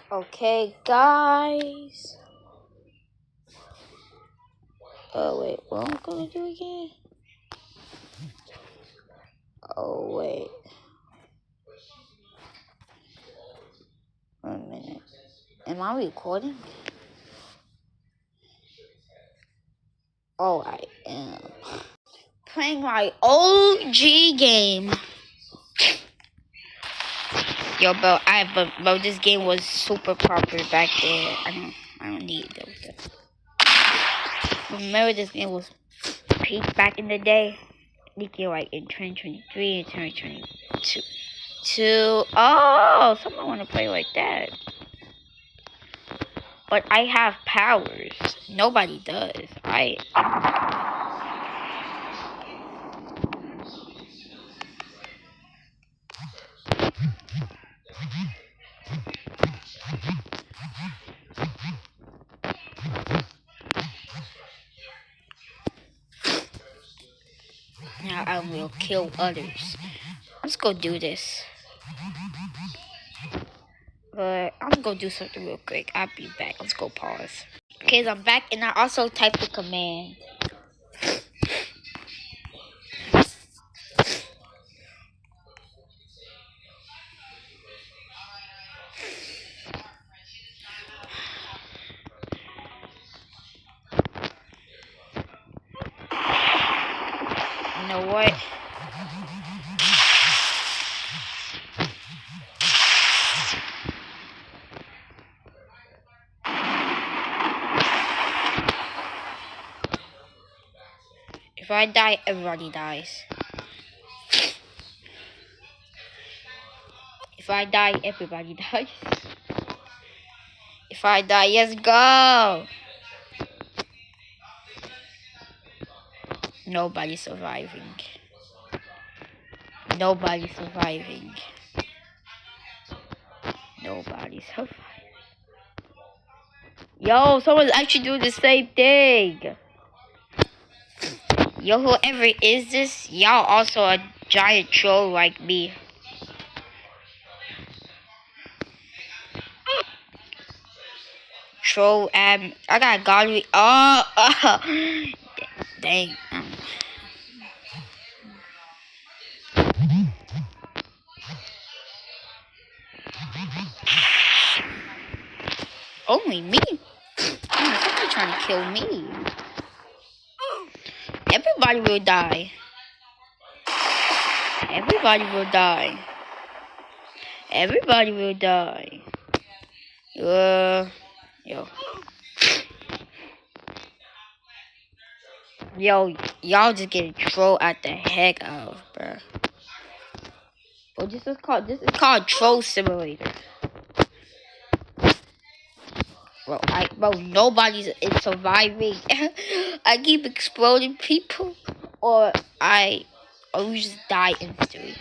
Okay, guys. Oh, wait. What am I gonna do again? Oh, wait. Wait a minute. Am I recording? Oh, I am. Playing my OG game. Yo, bro, this game was super popular back there. I don't need those. Remember, this game was peak back in the day. Leaking like in 2023 and 2022. Oh, someone want to play like that. But I have powers. Nobody does. Now I will kill others. Let's go do this. But I'm gonna go do something real quick. I'll be back. Let's go pause. Okay, so I'm back and I also typed the command. You know what? If I die, everybody dies. If I die, everybody dies. If I die, let's go. Nobody's surviving. Nobody's surviving. Nobody's surviving. Yo, someone's actually doing the same thing. Yo, whoever is this, y'all also a giant troll like me. Troll, I got gallery. Oh, dang. Only me? Somebody trying to kill me. Everybody will die. Everybody will die. Everybody will die. Yo. Yo, y'all just getting trolled at the heck out of, bruh. Oh, this is called Troll Simulator. Bro, nobody's surviving. I keep exploding people, or we just die instantly.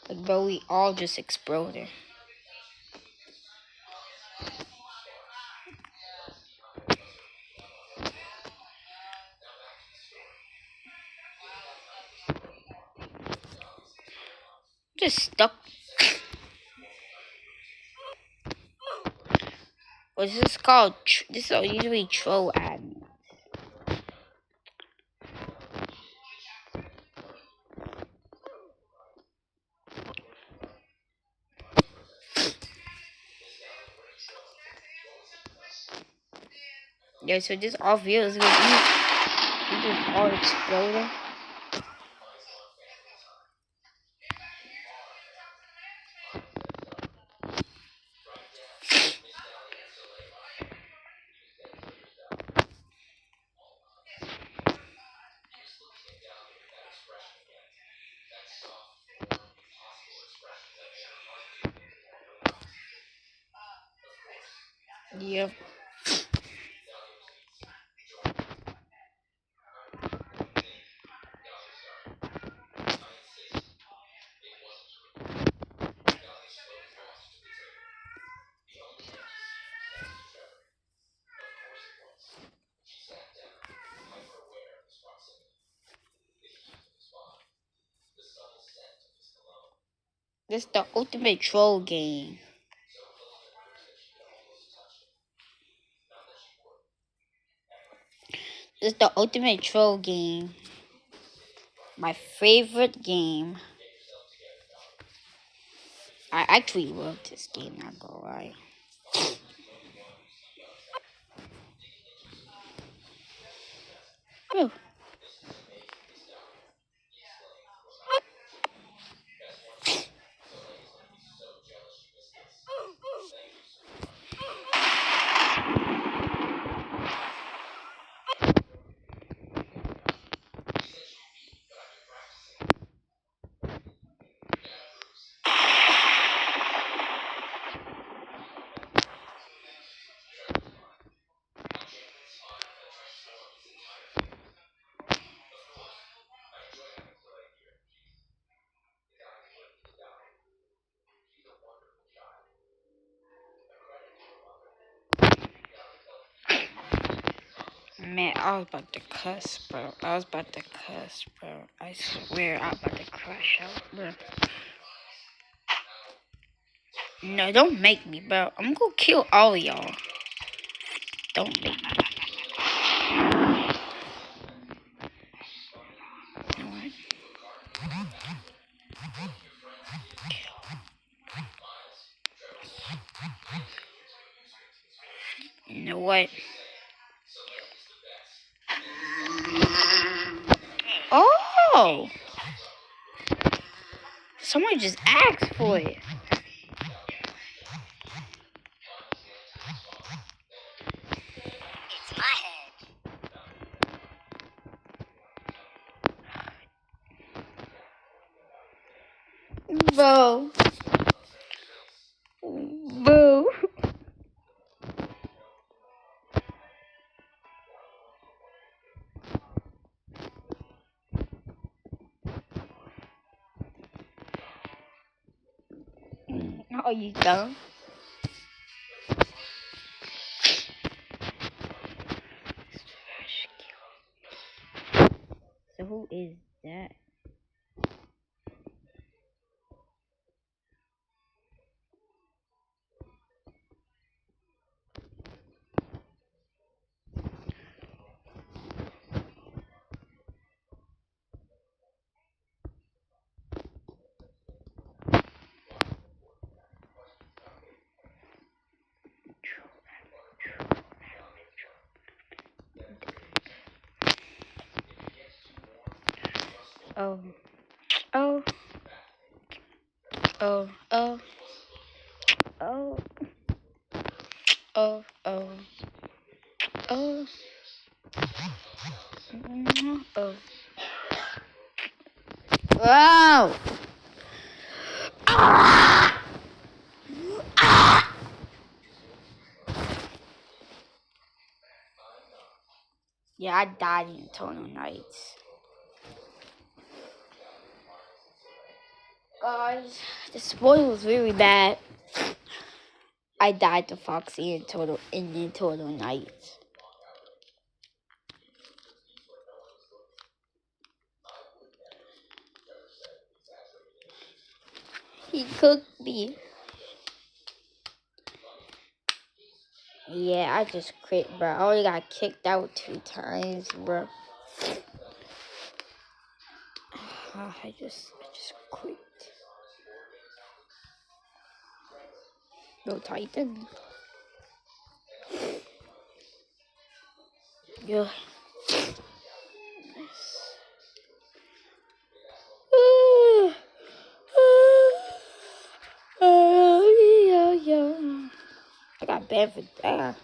Like, bro, we all just exploded. Just stuck. What's this called? This is usually troll admin. Yeah, so this all videos gonna be we just all exploding. Yep. This is the ultimate troll game. This is the ultimate troll game. My favorite game. I actually love this game, not gonna lie. Oh. Man, I was about to cuss, bro. I swear I was about to crash out, bro. No, don't make me, bro. I'm gonna kill all of y'all. Don't make me. You know what? You know what? Oh! Someone just asked for it. It's my head. Bro. Boo. Oh, you dumb. So who is that? Oh. Oh. Oh. Oh. Oh. Oh. Oh. Oh. Oh. Wow. Ah! Ah! Yeah, I died in Eternal Nights. Guys, the spoiler was really bad. I died to Foxy in Eternal Nights. He cooked me. Yeah, I just quit, bro. I only got kicked out 2 times, bro. I just quit. No Titan. Yeah. I got banned for that.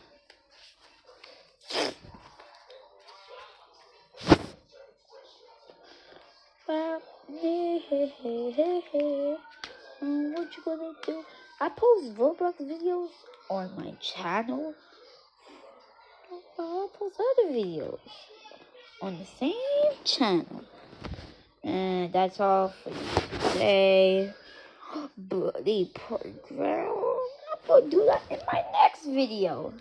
What you gonna do? I post Roblox videos on my channel. I'll post other videos on the same channel. And that's all for today. Buddy program. I'm gonna do that in my next video.